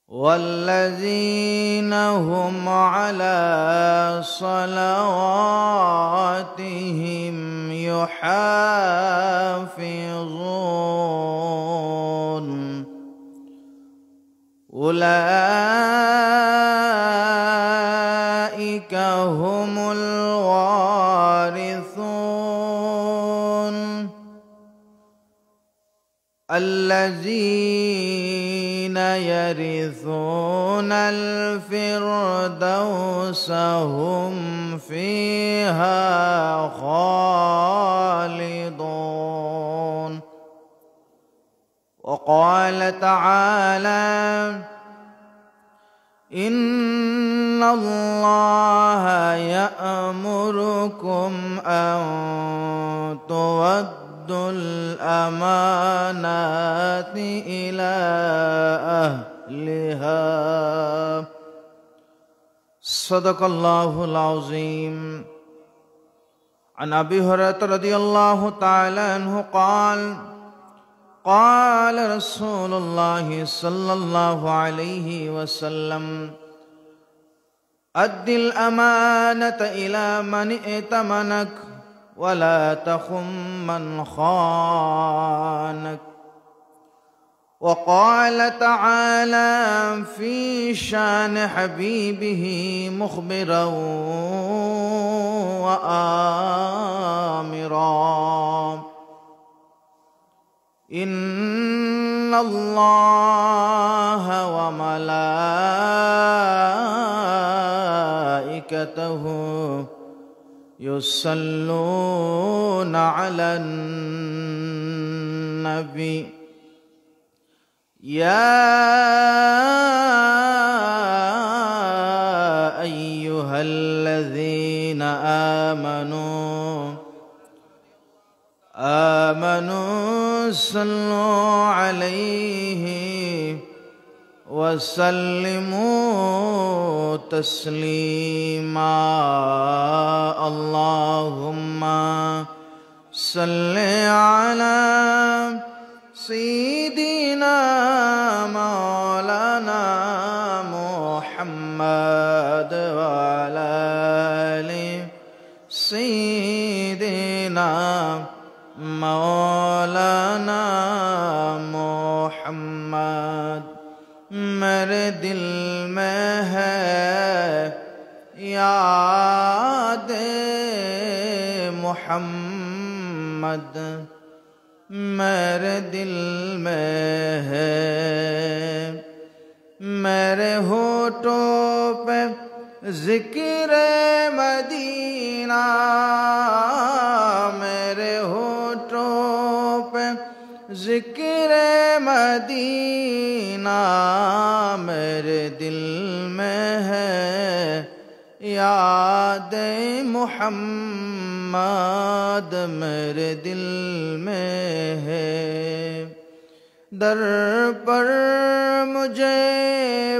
والذين هم على صلواتهم يحافظون أولئك هم الوارثون الذين يرثون الفردوس هم فيها خالدون. وقال تعالى: إن الله يأمركم أن تودوا الأمانات إلى أهلها. صدق الله العظيم. عن أبي هريرة رضي الله تعالى عنه قال: قال رسول الله صلى الله عليه وسلم: أد الأمانة إلى من ائتمنك ولا تخن من خانك. وقال تعالى في شان حبيبه مخبرا وآمرا: إن الله وملائكته يصلون على النبي يا أيها الذين آمنوا صلوا عليه وسلموا تسليما. اللهم صل على سيدنا مولانا محمد وعلى آل سيدنا مولانا محمد. मेरे दिल में है याद मोहम्मद, मेरे दिल में है। मेरे होठों पे जिक्र मदीना, मेरे होठों पे जिक्र मदीना, मेरे दिल में है याद मोहम्मद, मेरे दिल में है। दर पर मुझे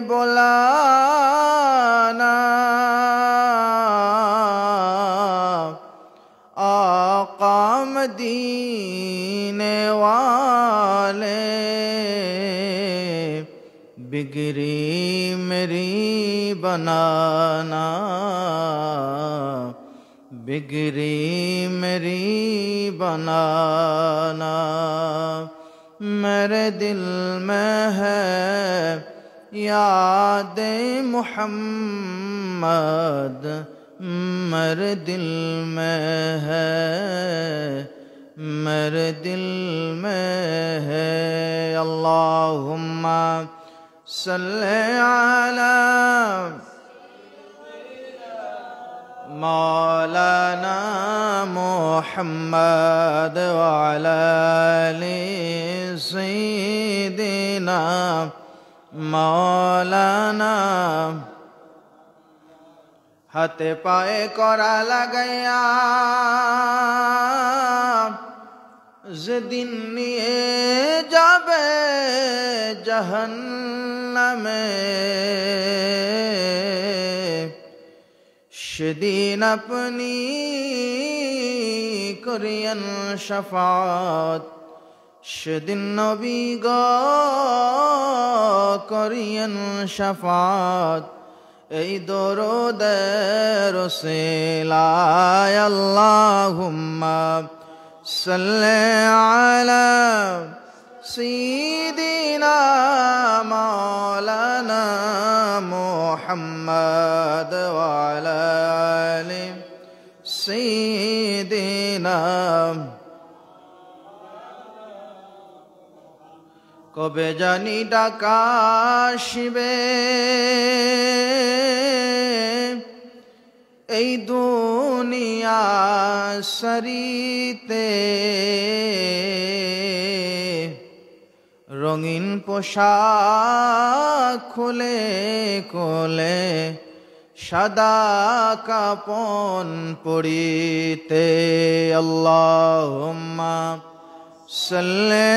बुलाना आका मदीने वाले, बिगड़ी मेरी बनाना, बिगड़ी मेरी बनाना। मेरे दिल में है याद मोहम्मद, मेरे दिल में है, मेरे दिल में है। अल्लाहुम्मा सल्ले अला मौलाना मुहम्मद व अला आलि सय्यिदिना मौलाना। हाथे पाए करा लगाया যেদিন নিয়ে যাবে জাহান্নামে, সেদিন আপনি করিয়েন শাফাত, সেদিন নবী গো করিয়েন শাফাত এই দরুদের ওসিলায় আল্লাহুম্মা সাল্লি আলা সাইয়্যিদিনা মাওলানা মুহাম্মদ ওয়া আলা আলি সাইয়্যিদিনা। কবে জানি ডাকা আসিবে এই দুনিয়া সারিতে, রঙিন পোশাক খুলে কোলে সাদা কাপন পরিতে। আল্লাহুম্মা সাল্লি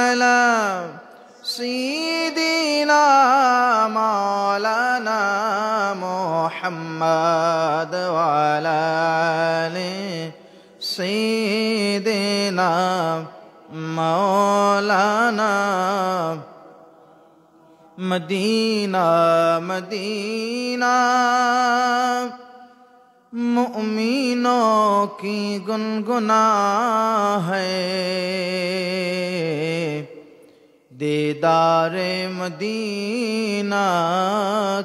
আলা সাইয়্যিদিনা মাওলানা মুহাম্মদ ওয়া আলা আলি সাইয়্যিদিনা মাওলানা। মদিনা মদিনা मुमिनों की गुनगुना है, दीदारे मदीना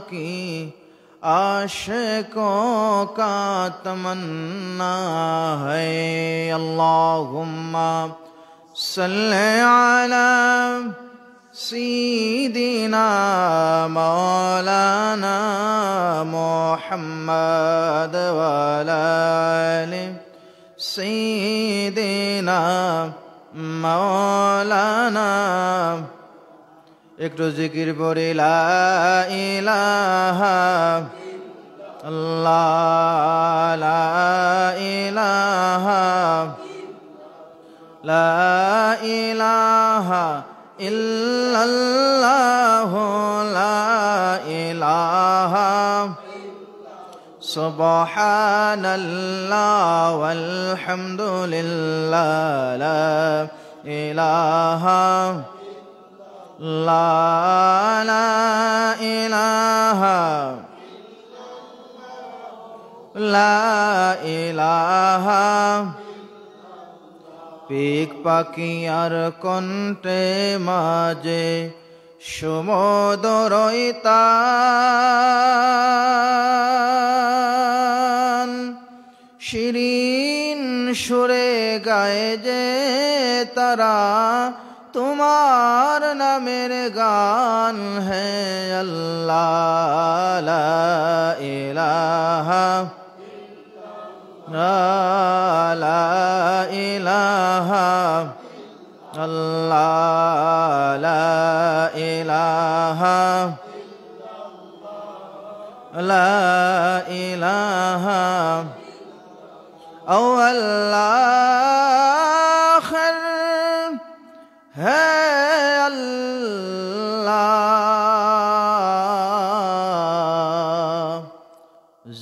की आशिकों का तमन्ना है। अल्लाहुम्मा सल्ली अला सय्यिदिना मौलाना मुहम्मद व अला आलि सय्यिदिना मौलाना। একটু জিকির পড়ি লা ইলাহা আল্লাহ, লা ইলাহা, লা ইলাহা ইল্লাল্লাহু, লা ইলাহা সুবহানাল্লাহ ওয়ালহামদুলিল্লাহ, লা ইলাহা লা ইলাহা লা ইলাহা। পিক পাখিয়ার কণ্ঠে মাঝে সুমধুর তান, শিরিন সুরে গায়ে যে তারা তোমার নামের গান হ্যাঁ। আল্লাহ লা ইলাহা লা ইলাহা আল্লাহ, লা ইলাহা লা ইলাহা আল্লাহ है अल्लाह,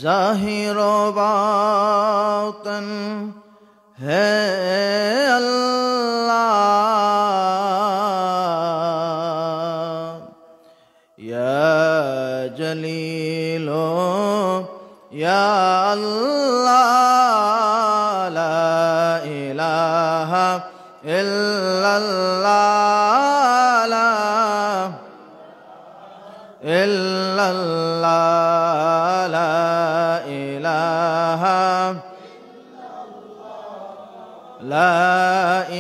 ज़ाहिर व बातिन है अल्लाह। या जलीलो या अल्लाह, ला इलाहा इल्लल्लाह, ला इल्लल्लाह, ला इलाहा ला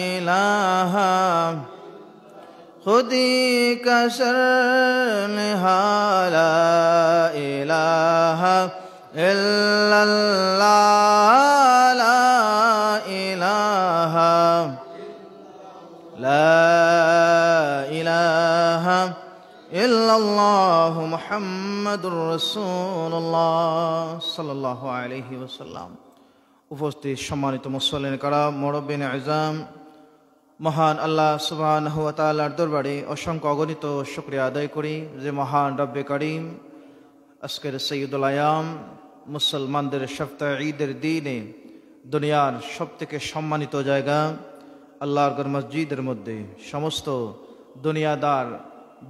इलाहा। खुदी का शर्म ला इलाहा इल्लल्लाह, ला इलाहा ला इलाहा इल्लल्लाह मुहम्मदुर রাসূলুল্লাহ সাল্লাল্লাহু আলাইহি ওয়াসাল্লাম। উপস্থিত সম্মানিত মুসল্লিন কারাম, মুরব্বিন আযম, মহান আল্লাহ সুবহানাহু ওয়া তাআলার দরবারে অসংখ্য অগণিত শুকরিয়া আদায় করি যে মহান রব্বে করিম আজকের সৈয়দুল আয়াম মুসলমানদের সপ্তাহ ঈদের দিনে দুনিয়ার সবথেকে সম্মানিত জায়গা আল্লাহর ঘর মসজিদের মধ্যে সমস্ত দুনিয়াদার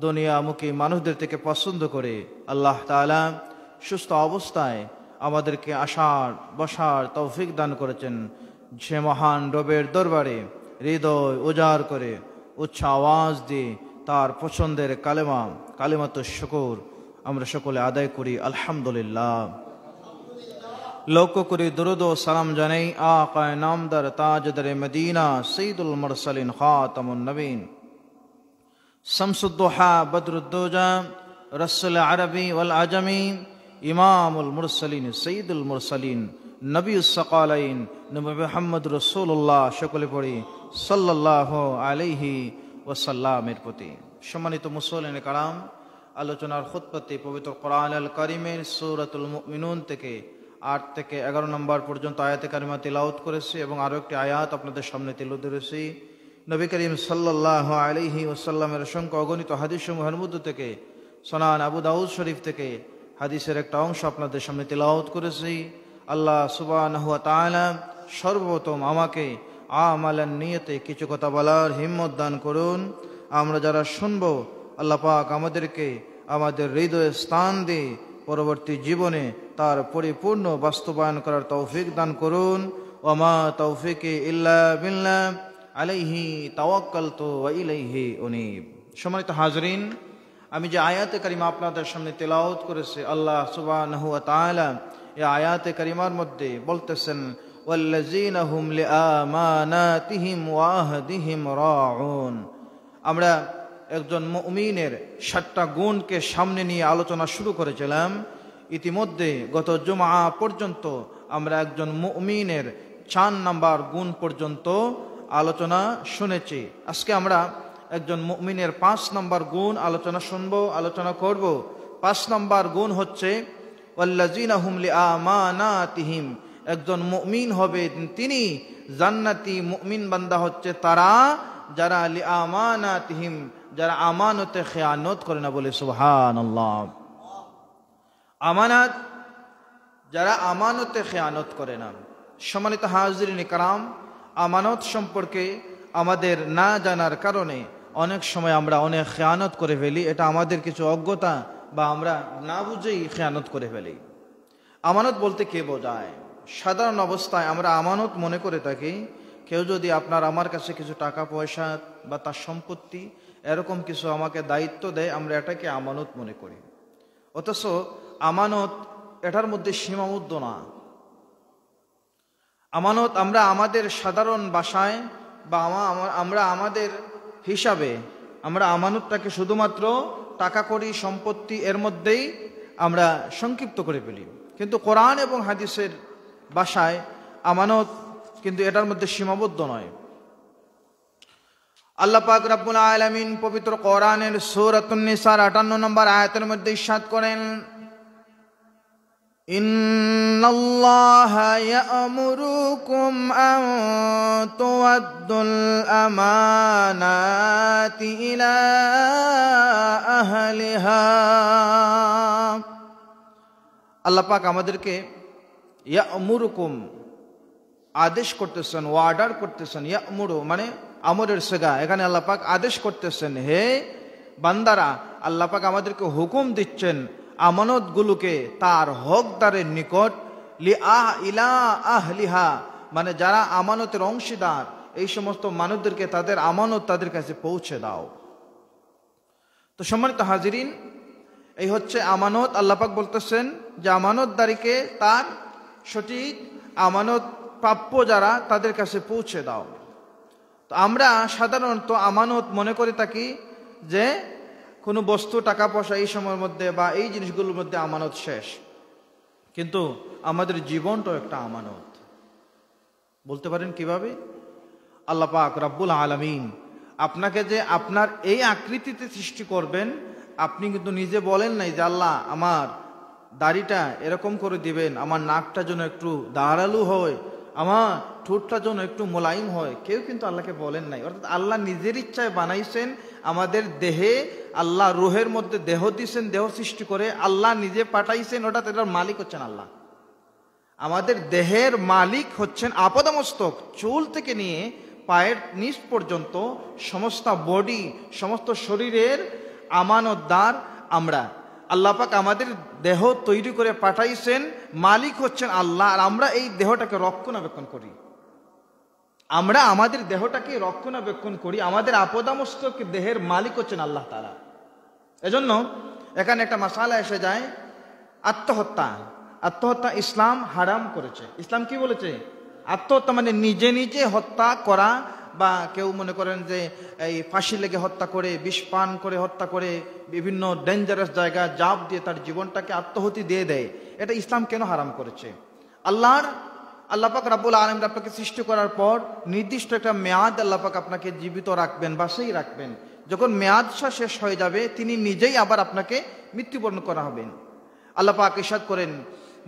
দুনিয়ামুখী মানুষদের থেকে পছন্দ করে আল্লাহ তাআলা সুস্থ অবস্থায় আমাদেরকে আসার বসার তৌফিক দান করেছেন। সে মহান রবের দরবারে হৃদয় উজাড় করে উচ্চ আওয়াজ দিয়ে তার পছন্দের কালেমাতুশ শুকর আমরা সকলে আদায় করি আলহামদুলিল্লাহ। লক্ষ্য করি দুরুদ ও সালাম জানাই আকায়ে নামদার তাজদারে মদিনা সৈয়দুল মুরসালিন খাতামুন নবীন শামসুদ্দোহা বদরুদ্দোজা রসুল আরবি ওয়াল আজমি ইমামুল মুরসালিন সৈয়দুল মুরসালিন নবিউস সাকালাইন নবী মুহাম্মদ রাসূলুল্লাহ সকলে পড়ি সাল্লাল্লাহু আলাইহি ওয়াসাল্লামের প্রতি। সম্মানিত মুসল্লিনে কারাম, আলোচনার খুতবাতে পবিত্র কোরআন আল কারীমের সূরাতুল মুমিনুন থেকে 8 থেকে 11 নম্বর পর্যন্ত আয়াতে কারিমা তিলাওয়াত করেছি এবং আরও একটি আয়াত আপনাদের সামনে তুলে ধরেছি। নবী করিম সাল্লাল্লাহু আলাইহি ওয়াসাল্লামের অসংখ্য অগণিত হাদিসসমূহের মধ্য থেকে সুনান আবু দাউদ শরীফ থেকে হাদিসের একটা অংশ আপনাদের সামনে তিলাওয়াত করেছি। আল্লাহ সুবহানাহু ওয়া তাআলা সর্বপ্রথম আমাকে আমালান নিয়তে কিছু কথা বলার হিম্মত দান করুন। আমরা যারা শুনব আল্লাহ পাক আমাদেরকে আমাদের হৃদয়ে স্থান দিয়ে পরবর্তী জীবনে তার পরিপূর্ণ বাস্তবায়ন করার তৌফিক দান করুন। ওমা তৌফিকি ইল্লা বিল্লাহ আলাইহি তাওয়াক্কালতু ওয়া ইলাইহি উনীব। সম্মানিত হাজরিন, আমি যে আয়াতে কারিমা আপনাদের সামনে তেলাওয়াত করেছি, আল্লাহ সুবহানাহু ওয়া তাআলা এই আয়াতে কারিমার মধ্যে বলতেছেন ওয়াল্লাযীনা হুম লিআমানাতিহিম ওয়া আহদিহিম রাউন। আমরা একজন মুমিনের 7টা গুণকে সামনে নিয়ে আলোচনা শুরু করেছিলাম। ইতিমধ্যে গত জুমআ পর্যন্ত আমরা একজন মুমিনের 4 নাম্বার গুণ পর্যন্ত আলোচনা শুনেছি। আজকে আমরা একজন মুমিনের 5 নাম্বার গুণ আলোচনা করব। 5 নাম্বার গুণ হচ্ছে ওয়াল্লাযীনা হুম লিআমানাতিহিম। একজন মুমিন হবে তিনি জান্নাতি মুমিন বান্দা হচ্ছে তারা যারা লিআমানাতিহিম, যারা আমানতে খেয়ানত করে না, বলে সুবহানাল্লাহ। আমানত, যারা আমানতে খেয়ানত করে না। সম্মানিত হাজিরিন কারাম, আমানত সম্পর্কে আমাদের না জানার কারণে অনেক সময় আমরা অনেক খেয়ানত করে ফেলি। এটা আমাদের কিছু অজ্ঞতা বা আমরা না বুঝেই খেয়ানত করে ফেলি। আমানত বলতে কে বোঝায়? সাধারণ অবস্থায় আমরা আমানত মনে করে থাকি কেউ যদি আপনার আমার কাছে কিছু টাকা পয়সা বা তার সম্পত্তি এরকম কিছু আমাকে দায়িত্ব দেয়, আমরা এটাকে আমানত মনে করি। অথচ আমানত এটার মধ্যে সীমাবদ্ধ না। আমানত আমরা আমাদের সাধারণ ভাষায় বা আমরা আমাদের হিসাবে আমরা আমানতটাকে শুধুমাত্র টাকা কড়ি সম্পত্তি এর মধ্যেই আমরা সংক্ষিপ্ত করে ফেলি। কিন্তু কোরআন এবং হাদিসের ভাষায় আমানত কিন্তু এটার মধ্যে সীমাবদ্ধ নয়। আল্লাহ পাক রব্বুল আলামিন পবিত্র কোরআনের সূরাতুন নিসার 58 নম্বর আয়াতের মধ্যে ইরশাদ করেন, ইন্নাল্লাহা ইয়া'মুরুকুম আন তু'আদ্দুল আমানাতি ইলা আহলিহা। আল্লাহ পাক আমাদেরকে ইয়া'মুরুকুম আদেশ করতেছেন, অর্ডার করতেছেন। ইয়া'মুরু মানে আমরের সিগা। এখানে আল্লাহ পাক আদেশ করতেছেন, হে বান্দারা, আল্লাহ পাক আমাদেরকে হুকুম দিচ্ছেন আমানতগুলোকে তার হকদারের নিকট ইলা আহলিহা মানে যারা আমানতের অংশীদার এই সমস্ত মানুষদেরকে তাদের আমানত তাদের কাছে পৌঁছে দাও। তো সম্মানিত হাজিরিন, এই হচ্ছে আমানত। আল্লাহ পাক বলতেছেন যে আমানতদারীকে তার সঠিক আমানত প্রাপ্য যারা তাদের কাছে পৌঁছে দাও। তো আমরা সাধারণত আমানত মনে করে থাকি যে কোনো বস্তু টাকা পয়সা এই সময়ের মধ্যে বা এই জিনিসগুলোর মধ্যে আমানত শেষ। কিন্তু আমাদের জীবনটাও একটা আমানত। বলতে পারেন কিভাবে? আল্লাহ পাক রব্বুল আলামিন আপনাকে যে আপনার এই আকৃতিতে সৃষ্টি করবেন, আপনি কিন্তু নিজে বলেন নাই যে আল্লাহ আমার দাড়িটা এরকম করে দিবেন, আমার নাকটা যেন একটু দাঁড়ালু হয়, আমার ঠোঁটটা যেন একটু মোলায়েম হয়। কেউ কিন্তু আল্লাহকে বলেন নাই। অর্থাৎ আল্লাহ নিজের ইচ্ছায় বানাইছেন আমাদের দেহে। আল্লাহ রুহের মধ্যে দেহ দিয়েছেন, দেহ সৃষ্টি করে আল্লাহ নিজে পাঠাইছেন। ওটা এটার মালিক হচ্ছেন আল্লাহ। আমাদের দেহের মালিক হচ্ছেন আপাদমস্তক, চুল থেকে নিয়ে পায়ের নিচ পর্যন্ত সমস্ত বডি, সমস্ত শরীরের আমানতদার আমরা। আল্লাহ পাক আমাদের দেহ তৈরি করে পাঠাইছেন, মালিক হচ্ছেন আল্লাহ, আর আমরা এই দেহটাকে রক্ষণাবেক্ষণ করি। আমরা আমাদের দেহটাকে রক্ষণাবেক্ষণ করি, আমাদের আপদামস্তক দেহের মালিক হচ্ছেন আল্লাহ তাআলা। এজন্য এখানে একটা মাসালা এসে যায়, আত্মহত্যা। আত্মহত্যা ইসলাম হারাম করেছে। ইসলাম কি বলেছে? আত্মহত্যা মানে নিজে নিজে হত্যা করা, বা কেউ মনে করেন যে এই ফাঁসি লেগে হত্যা করে, বিষ পান করে হত্যা করে, বিভিন্ন ডেঞ্জারাস জায়গা জাপ দিয়ে তার জীবনটাকে আত্মহতি দিয়ে দেয়। এটা ইসলাম কেন হারাম করেছে? আল্লাহ পাক রাব্বুল আলামিন আপনাকে সৃষ্টি করার পর নির্দিষ্ট একটা মেয়াদ আল্লাহ পাক আপনাকে জীবিত রাখবেন, বাঁচিয়ে রাখবেন। যখন মেয়াদ শেষ হয়ে যাবে, তিনি নিজেই আবার আপনাকে মৃত্যুবরণ করা হবেন। আল্লাহ পাক ইরশাদ করেন,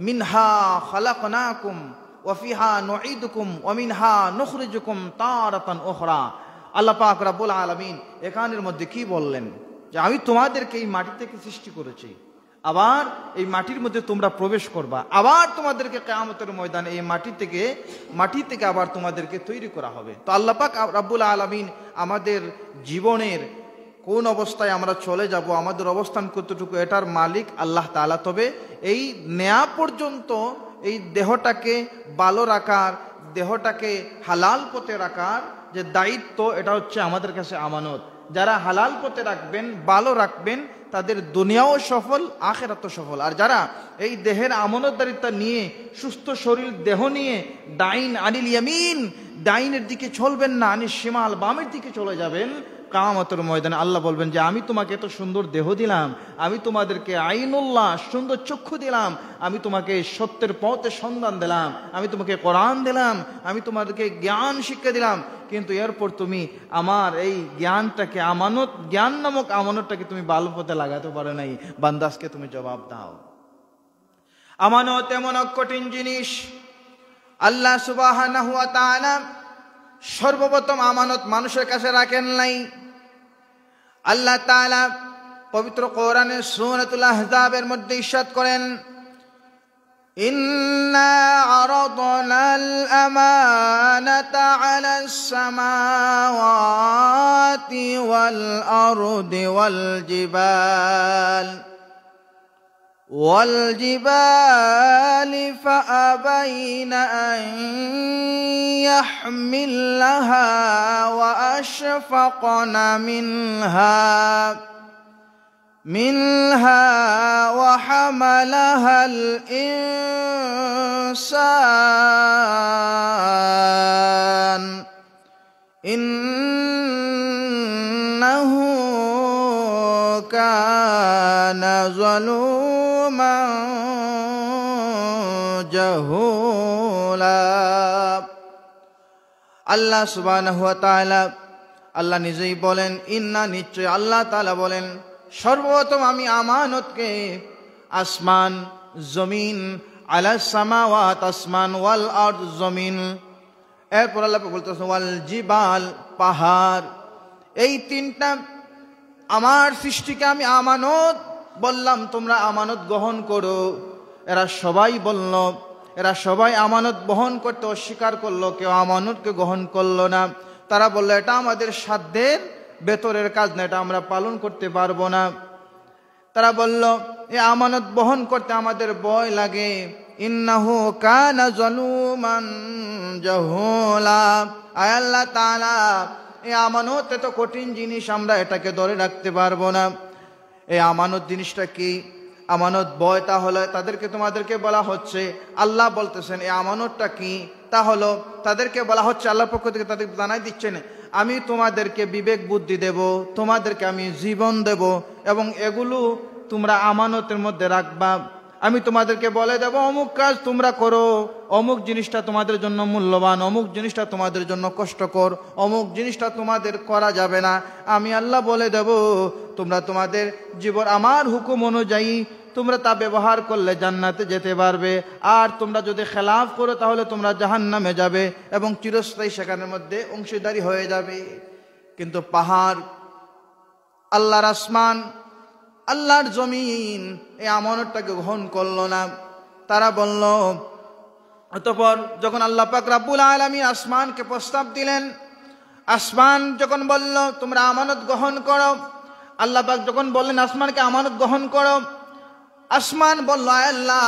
মিনহা খালাকনাকুম ওয়া ফিহা নুঈদুকুম ওয়া মিনহা নুখরিজুকুম তারাতান উখরা। আল্লাহ পাক রাব্বুল আলামিন এখানের মধ্যে কি বললেন? যে আমি তোমাদেরকে এই মাটি থেকে সৃষ্টি করেছি, আবার এই মাটির মধ্যে তোমরা প্রবেশ করবা, আবার তোমাদেরকে কিয়ামতের ময়দানে এই মাটি থেকে আবার তোমাদেরকে তৈরি করা হবে। তো আল্লাহ পাক রাব্বুল আলামিন আমাদের জীবনের কোন অবস্থায় আমরা চলে যাব, আমাদের অবস্থান কতটুকু, এটার মালিক আল্লাহ তাআলা। তবে এই নেয়া পর্যন্ত এই দেহটাকে ভালো রাখার, দেহটাকে হালাল পথে রাখার যে দায়িত্ব, এটা হচ্ছে আমাদের কাছে আমানত। যারা হালাল পথে রাখবেন, ভালো রাখবেন, তাদের দুনিয়াও সফল, আখিরাতও সফল। আর যারা এই দেহের আমানতদারিতা নিয়ে, সুস্থ শরীর দেহ নিয়ে ডাইন আনিল ইয়ামিন, ডাইনের দিকে চলবেন না, আনিল শিমাল, বামের দিকে চলে যাবেন, কিয়ামতের ময়দানে আল্লাহ বলবেন যে আমি তোমাকে এত সুন্দর দেহ দিলাম, আমি তোমাদেরকে আইনুল্লাহ সুন্দর চক্ষু দিলাম, আমি তোমাকে সত্যের পথে সন্ধান দিলাম, আমি তোমাকে কোরআন দিলাম, আমি তোমাদেরকে জ্ঞান শিক্ষা দিলাম, কিন্তু এরপর তুমি আমার এই জ্ঞানটাকে, আমানত, জ্ঞান নামক আমানতটাকে তুমি ভালো পথে লাগাতে পারো নাই। বান্দাসকে তুমি জবাব দাও। আমানত এমন এক কঠিন জিনিস, আল্লাহ সুবহানাহু ওয়া তাআলা সর্বপ্রথম আমানত মানুষের কাছে রাখেন নাই। আল্লাহ তাআলা পবিত্র কোরআনে সূরাতুল আহজাবের মধ্যে ইরশাদ করেন, ইন্না আরাদনাল আমানাতা আলাস সামাওয়াতি ওয়াল আরদি والجبال فأبين أن يحملنها وأشفقن منها وحملها الإنسان إنه كان ظلوما জাহুলা। আল্লাহ সুবহানাহু ওয়া তাআলা, আল্লাহ নিজেই বলেন, ইন্না, নিশ্চয় আল্লাহ তাআলা বলেন, সর্বপ্রথম আমি আমানতকে আসমান জমিন, আলাস সামাওয়াত আসমান, ওয়াল আরদ জমিন, এরপর আল্লাহ বলতেছেন ওয়াল জিবাল পাহাড়, এই তিনটা আমার সৃষ্টিকে আমি আমানত বললাম, তোমরা আমানত গ্রহণ করো। এরা সবাই বলল, এরা সবাই আমানত বহন করতে অস্বীকার করলো, কেউ আমানতকে গ্রহণ করলো না। তারা বললো এটা আমাদের সাধ্যের ভেতরের কাজ না, এটা আমরা পালন করতে পারবো না। তারা বলল এই আমানত বহন করতে আমাদের ভয় লাগে। ইন্নাহু কানা যালুমান জাহুলা। আয় আল্লাহ তাআলা, এই আমানত এত কঠিন জিনিস, আমরা এটাকে ধরে রাখতে পারবো না। এই আমানত জিনিসটা কি? আমানত বয়, তাহলে তাদেরকে, তোমাদেরকে বলা হচ্ছে, আল্লাহ বলতেছেন এই আমানতটা কি? তা হলো তাদেরকে বলা হচ্ছে, আল্লাহর পক্ষ থেকে তাদেরকে জানাই দিচ্ছেন, আমি তোমাদেরকে বিবেক বুদ্ধি দেব, তোমাদেরকে আমি জীবন দেব, এবং এগুলো তোমরা আমানতের মধ্যে রাখবা। আমি তোমাদেরকে বলে দেব অমুক কাজ তোমরা করো, অমুক জিনিসটা তোমাদের জন্য মূল্যবান, অমুক জিনিসটা তোমাদের জন্য কষ্টকর, অমুক জিনিসটা তোমাদের করা যাবে না। আমি আল্লাহ বলে দেব, তোমরা তোমাদের জীবন আমার হুকুম অনুযায়ী তোমরা তা ব্যবহার করলে জান্নাতে যেতে পারবে, আর তোমরা যদি খেলাফ করো তাহলে তোমরা জাহান্নামে যাবে এবং চিরস্থায়ী সেখানের মধ্যে অংশীদারি হয়ে যাবে। কিন্তু পাহাড়, আল্লাহর আসমান, আল্লাহর জমিন এই আমানতটাকে গ্রহণ করলো না। তারা বলল, অতঃপর যখন আল্লাহ পাক রব্বুল আলামিন আসমানকে প্রস্তাব দিলেন, আসমান যখন বলল তোমরা আমানত গ্রহণ করো, আল্লাহ পাক যখন বললেন আসমানকে আমানত গ্রহণ করো, আসমান বলল আল্লাহ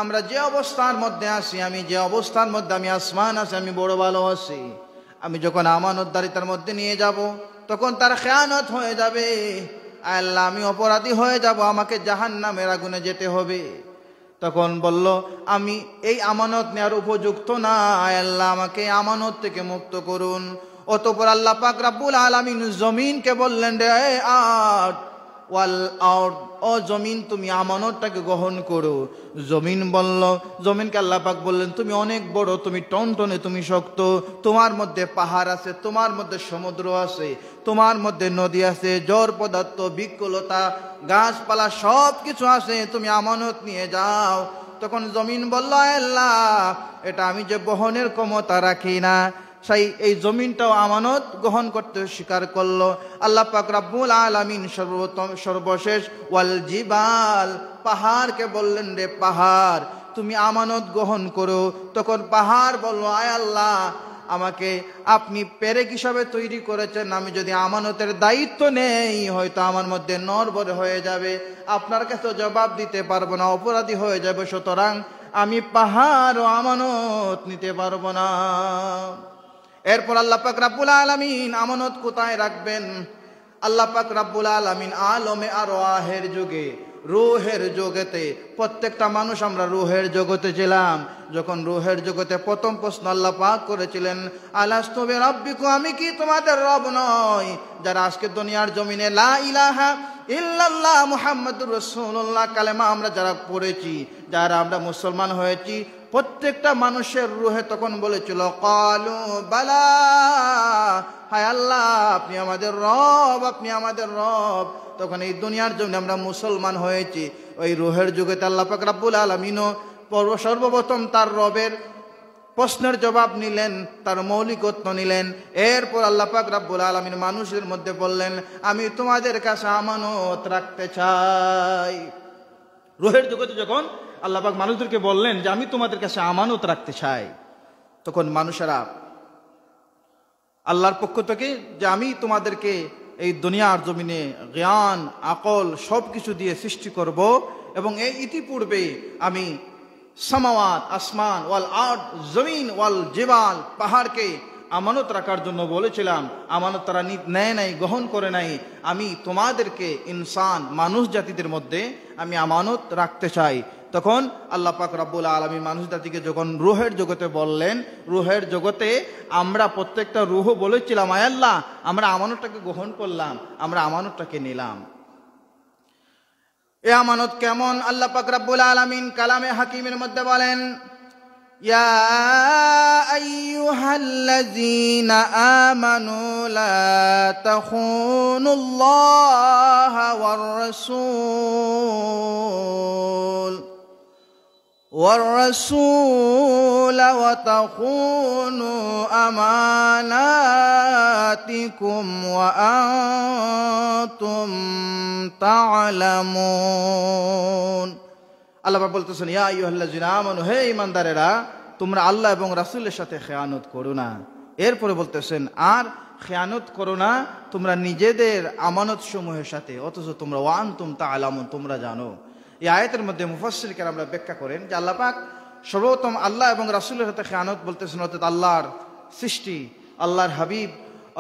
আমরা যে অবস্থার মধ্যে আছি, আমি যে অবস্থার মধ্যে আমি আসমান আছি আমি বড় ভালো আছি, আমি যখন আমানতদারিতার মধ্যে নিয়ে যাব তখন তার খেয়ানত হয়ে যাবে, আল্লাহ আমি অপরাধী হয়ে যাব, আমাকে জাহান্নামের আগুনে যেতে হবে। তখন বলল আমি এই আমানত নেওয়ার উপযুক্ত না, আল্লাহ আমাকে আমানত থেকে মুক্ত করুন। অতঃপর আল্লাহ পাক রব্বুল আলামিন জমিনকে বললেন রে আর্থ ওয়াল আর্থ, ও জমিন তুমি আমানতটাকে গ্রহণ করো। জমিন বলল, জমিনকে আল্লাহ পাক বললেন তুমি অনেক বড়, তুমি টনটনে, তুমি শক্ত, তোমার মধ্যে পাহাড় আছে, তোমার মধ্যে সমুদ্র আছে, তোমার মধ্যে নদী আছে, জড় পদার্থ, বৃক্ষলতা, গাছপালা সব কিছু আছে, তুমি আমানত নিয়ে যাও। তখন জমিন বলল আল্লাহ এটা আমি যে বহনের ক্ষমতা রাখি না, এই জমিনটাও আমানত গ্রহণ করতে স্বীকার করলো। আল্লাহ পাক রব্বুল আলামিন সর্বশেষ ওয়াল জিবাল, পাহাড়কে বললেন রে পাহাড় তুমি আমানত গ্রহণ করো। তখন পাহাড় বলল আয় আল্লাহ আমাকে আপনি পেরেক হিসাবে তৈরি করেছেন, আমি যদি আমানতের দায়িত্ব নেই হয়তো আমার মধ্যে নড়বড়ে হয়ে যাবে, আপনার কাছে জবাব দিতে পারবো না, অপরাধী হয়ে যাবে, সুতরাং আমি পাহাড় ও আমানত নিতে পারবো না। এরপর আল্লাহ পাক রব্বুল আলামিন আমানত কোথায় রাখবেন? আল্লাহ পাক রব্বুল আলামিন আলমে আরওয়াহের যুগে, রূহের জগতে, প্রত্যেকটা মানুষ আমরা রূহের জগতে ছিলাম। যখন রূহের জগতে প্রথম প্রশ্ন আল্লাহ পাক করেছিলেন আলাস্তু বিরাব্বিকুম, আমি কি তোমাদের রব নই? যারা আজকে দুনিয়ার জমিনে লা ইলাহা ইল্লাল্লাহ মুহাম্মাদুর রাসূলুল্লাহ কালেমা আমরা যারা পড়েছি, যারা আমরা মুসলমান হয়েছি, প্রত্যেকটা মানুষের রূহে তখন বলেছিল ক্বালু বালা, হায় আল্লাহ আপনি আমাদের রব, আপনি আমাদের রব। তখন এই দুনিয়ার জন্য আমরা মুসলমান হয়েছি। ওই রূহের যুগেতে আল্লাহ পাক রব্বুল আলামিনও সর্বপ্রথম তার রবের প্রশ্নের জবাব নিলেন, তার মৌলিকত্ব নিলেন। এরপর আল্লাহ পাক রব্বুল আলামিন মানুষের মধ্যে বললেন আমি তোমাদের কাছে আমানত রাখতে চাই। রূহের জগতে যখন আল্লাহ পাক মানুষদেরকে বললেন যে আমি তোমাদের কাছে আমানত রাখতে চাই, তখন মানুষেরা আল্লাহর পক্ষ থেকে যে আমি তোমাদেরকে এই দুনিয়ার জমিনে জ্ঞান আকল সব কিছু দিয়ে সৃষ্টি করব, এবং এই ইতিপূর্বে আমি সামাওয়াত আসমান ওয়াল আরদ জমিন ওয়াল জিবাল পাহাড়কে আমানত রাখার জন্য বলেছিলাম, আমানত তারা নেয় নাই, গ্রহণ করে নাই। আমি তোমাদেরকে ইনসান মানুষ জাতিদের মধ্যে আমি আমানত রাখতে চাই। তখন আল্লাহ পাক রব্বুল আলামিন মানুষ জাতিকে যখন রূহের জগতে বললেন, রূহের জগতে আমরা প্রত্যেকটা রূহ বলেছিলাম আয় আল্লাহ আমরা আমানতটাকে গ্রহণ করলাম, আমরা আমানতটাকে নিলাম। এ আমানত কেমন? আল্লাহ পাক রব্বুল আলামিন কালামে হাকিমের মধ্যে বলেন ইয়া আইয়ুহাল্লাযীনা আমানু লা তাখুনুল্লাহা ওয়ার রাসূল ওয়া তাখুনু আমানাতিকুম ওয়া আনতুম তা'লামুন। আল্লাহ বলতেছেন ইয়া আইয়ুহাল্লাযীনা আমানু, হে ঈমানদারেরা তোমরা আল্লাহ এবং রাসূলের সাথে খেয়ানত করো না। এরপরে বলতেছেন আর খেয়ানত করো না তোমরা নিজেদের আমানত সমূহের সাথে, অথচ তোমরা ওয়া আনতুম তা'লামুন তোমরা জানো। এই আয়াতের মধ্যে মুফাসসির কেরামরা ব্যাখ্যা করেন যে আল্লাহ পাক সর্বপ্রথম আল্লাহ এবং রাসূলের সাথে খেয়ানত বলতেছেন, অর্থাৎ আল্লাহর সৃষ্টি, আল্লাহর হাবিব,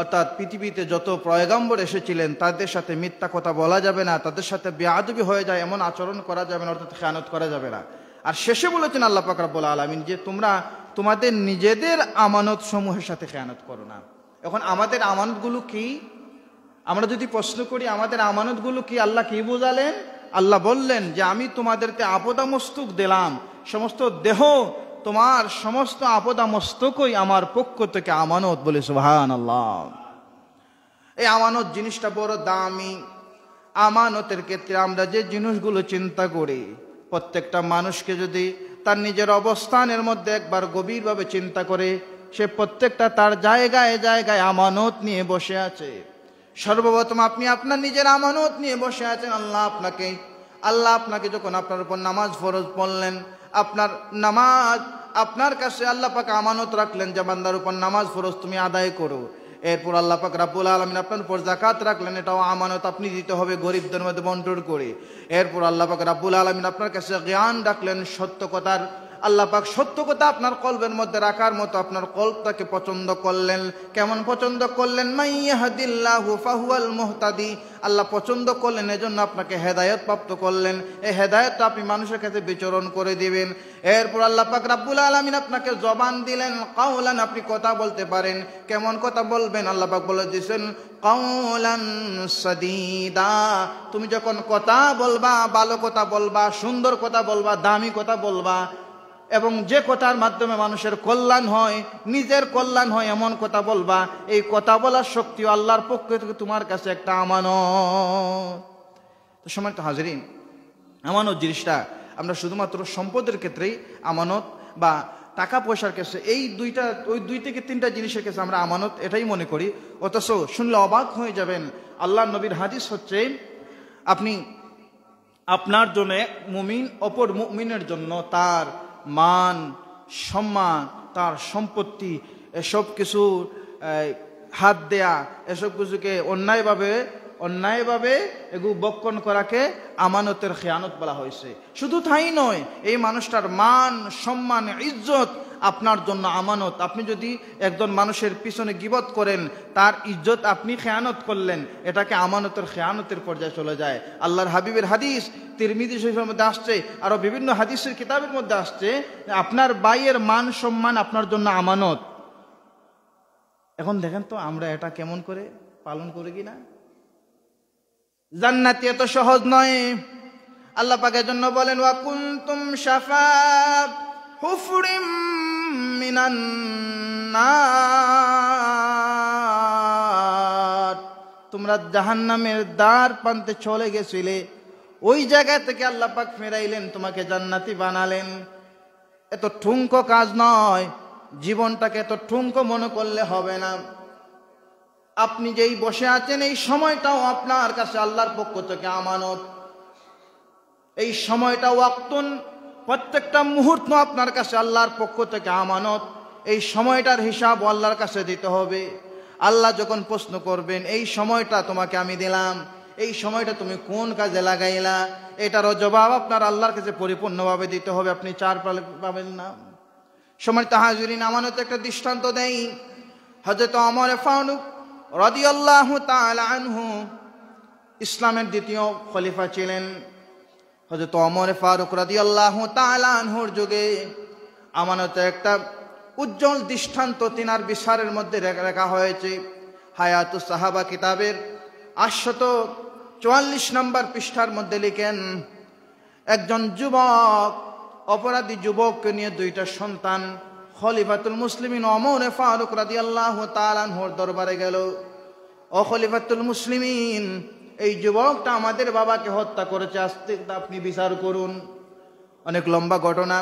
অর্থাৎ পৃথিবীতে যত পয়গম্বর এসেছিলেন তাদের সাথে মিথ্যা কথা বলা যাবে না, তাদের সাথে বেয়াদবি হয়ে যায় এমন আচরণ করা যাবে না, অর্থাৎ খেয়ানত করা যাবে না। আর শেষে বলেছেন আল্লাহ পাক রব্বুল আলামিন যে তোমরা তোমাদের নিজেদের আমানত সমূহের সাথে খেয়ানত করো না। এখন আমাদের আমানতগুলো কি? আমরা যদি প্রশ্ন করি আমাদের আমানতগুলো কি, আল্লাহ কি বোঝালেন? আল্লাহ বললেন যে আমি তোমাদেরকে আপদামস্তক দিলাম, সমস্ত দেহ তোমার সমস্ত আপদামস্তকই আমার পক্ষ থেকে আমানত, বলে সুবহানাল্লাহ। এই আমানত জিনিসটা বড় দামি। আমানতের ক্ষেত্রে আমরা যে জিনিসগুলো চিন্তা করি, প্রত্যেকটা মানুষকে যদি তার নিজের অবস্থানের মধ্যে একবার গভীরভাবে চিন্তা করে, সে প্রত্যেকটা তার জায়গায় জায়গায় আমানত নিয়ে বসে আছে। সর্বপ্রথম আপনি আপনার নিজের আমানত নিয়ে বসে আছেন। আল্লাহ আপনাকে যখন আপনার উপর নামাজ ফরজ পড়লেন, আপনার নামাজ আপনার কাছে আল্লাহ পাক আমানত রাখলেন যে বান্দার উপর নামাজ ফরজ তুমি আদায় করো। এরপর আল্লাহ পাক রাব্বুল আলামিন আপনার উপর যাকাত রাখলেন, এটাও আমানত, আপনি দিতে হবে গরিবদের মধ্যে বন্টন করে। এরপর আল্লাহ পাক রাব্বুল আলামিন আপনার কাছে জ্ঞান রাখলেন সত্য কথার। আল্লাহ পাক সত্য কথা আপনার কলবের মধ্যে রাখার মতো আপনার কলবটাকে পছন্দ করলেন। কেমন পছন্দ করলেন? মাইয়াহদিল্লাহু ফাহুয়াল মুহতাদি, আল্লাহ পছন্দ করলেন, এজন্য আপনাকে হেদায়েত প্রাপ্ত করলেন। এই হেদায়েতটা আপনি মানুষের কাছে বিচরণ করে দিবেন। এরপর আল্লাহ পাক রাব্বুল আলামিন আপনাকে জবান দিলেন, কাওলান, আপনি কথা বলতে পারেন। কেমন কথা বলবেন? আল্লাহ পাক বলে দিয়েছেন কাওলান সাদীদা, তুমি যখন কথা বলবা, ভালো কথা বলবা, সুন্দর কথা বলবা, দামি কথা বলবা, এবং যে কথার মাধ্যমে মানুষের কল্যাণ হয়, নিজের কল্যাণ হয়, এমন কথা বলবা। এই কথা বলার শক্তি আল্লাহর পক্ষ থেকে তোমার কাছে একটা আমানত। তো সম্মানিত হাজিরিন, আমানত জিনিসটা আমরা শুধুমাত্র সম্পদের ক্ষেত্রেই আমানত বা টাকা পয়সার ক্ষেত্রে ওই দুই থেকে তিনটা জিনিসের ক্ষেত্রে আমরা আমানত এটাই মনে করি। অথচ শুনলে অবাক হয়ে যাবেন, আল্লাহ নবীর হাদিস হচ্ছে, আপনি আপনার জন্য মুমিন অপর মুমিনের জন্য তার মান, সম্মান, তার সম্পত্তি, এসব কিছু হাত দেয়া, এসব কিছুকে অন্যায়ভাবে এগুলো বক্ষণ করাকে আমানতের খেয়ানত বলা হয়েছে। শুধু তাই নয়, এই মানুষটার মান, সম্মান, ইজ্জত আপনার জন্য আমানত। আপনি যদি একজন মানুষের পিছনে গীবত করেন, তার ইজ্জত আপনি খেয়ানত করলেন, এটাকে আমানতের খেয়ানতের পর্যায়ে চলে যায়। আল্লাহর হাবিবের হাদিস তিরমিজি শরীফের মধ্যে আসছে, আরো বিভিন্ন হাদিসের কিতাবের মধ্যে আসছে, আপনার ভাইয়ের মান সম্মান আপনার জন্য আমানত। এখন দেখেন তো আমরা এটা কেমন করে পালন করি কিনা। জান্নাতি এত সহজ নয়। আল্লাহ পাকের জন্য বলেন, ওয়া কুনতুম শাফা হুফরিম মিনান নার, তোমরা জাহান্নামের দ্বার প্রান্তে চলে গেছিলে, ওই জায়গা থেকে আল্লাহ পাক ফেরাইলেন, তোমাকে জান্নাতি বানালেন। এত ঠুনকো কাজ নয়, জীবনটাকে এত ঠুনকো মনে করলে হবে না। আপনি যেই বসে আছেন, এই সময়টাও আপনার কাছে আল্লাহর পক্ষ থেকে আমানত। এই সময়টা ওয়াক্তুন, প্রত্যেকটা মুহূর্ত আপনার কাছে আল্লাহর পক্ষ থেকে আমানত। এই সময়টার হিসাব আল্লাহর কাছে দিতে হবে। আল্লাহ যখন প্রশ্ন করবেন, এই সময়টা তোমাকে আমি দিলাম, এই সময়টা তুমি কোন কাজে লাগাইলা, এটারও জবাব আপনার আল্লাহর কাছে পরিপূর্ণভাবে দিতে হবে। আপনি চার পাবেন না। সম্মানিত হাজিরিন, আমানত একটা দৃষ্টান্ত দেই। হযরত ওমর ফারুক রাদিয়াল্লাহু তাআলা আনহু ইসলামের দ্বিতীয় খলিফা ছিলেন। হযরত ওমর ফারুক রাদিয়াল্লাহু তাআলা আনহুর যুগে আমানতের একটা উজ্জ্বল দৃষ্টান্ত তিনার বিচারের মধ্যে রাখা হয়েছে। হায়াতুস সাহাবা কিতাবের 844 নম্বর পৃষ্ঠার মধ্যে লিখেন, একজন যুবক, অপরাধী যুবককে নিয়ে দুইটা সন্তান খলিফাতুল মুসলিমিন ওমর ফারুক রাদিয়াল্লাহু তাআলা আনহুর দরবারে গেল। ও খলিফাতুল মুসলিমিন, এই যুবকটা আমাদের বাবাকে হত্যা করেছে, আজকে আপনি বিচার করুন। অনেক লম্বা ঘটনা।